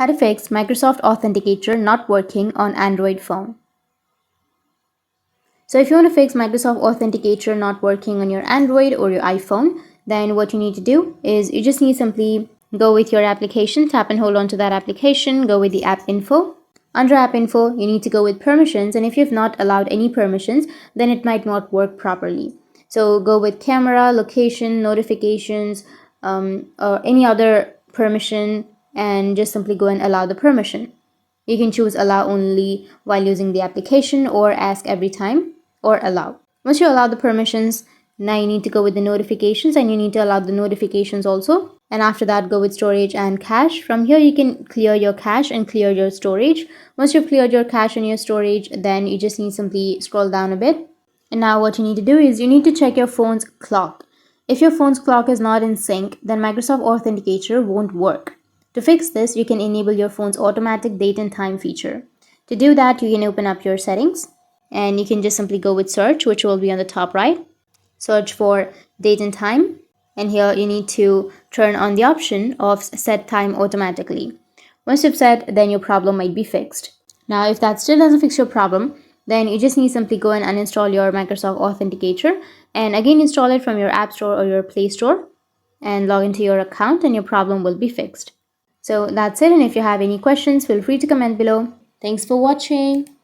How to fix Microsoft Authenticator not working on Android phone. So if you want to fix Microsoft Authenticator not working on your Android or your iPhone, then what you need to do is you just need simply go with your application, tap and hold on to that application, go with the app info. Under app info, you need to go with permissions, and if you've not allowed any permissions, then it might not work properly. So go with camera, location, notifications, or any other permission, and just simply go and allow the permission. You can choose allow only while using the application, or ask every time, or allow. Once you allow the permissions, now you need to go with the notifications, and you need to allow the notifications also. And after that, go with storage and cache. From here, you can clear your cache and clear your storage. Once you've cleared your cache and your storage, then you just need simply scroll down a bit. And now what you need to do is you need to check your phone's clock. If your phone's clock is not in sync, then Microsoft Authenticator won't work. To fix this, you can enable your phone's automatic date and time feature. To do that, you can open up your settings and you can just simply go with search, which will be on the top right. Search for date and time, and here you need to turn on the option of set time automatically. Once you've set, then your problem might be fixed. Now, if that still doesn't fix your problem, then you just need to simply go and uninstall your Microsoft Authenticator and again install it from your App Store or your Play Store and log into your account, and your problem will be fixed. So that's it, and if you have any questions, feel free to comment below. Thanks for watching.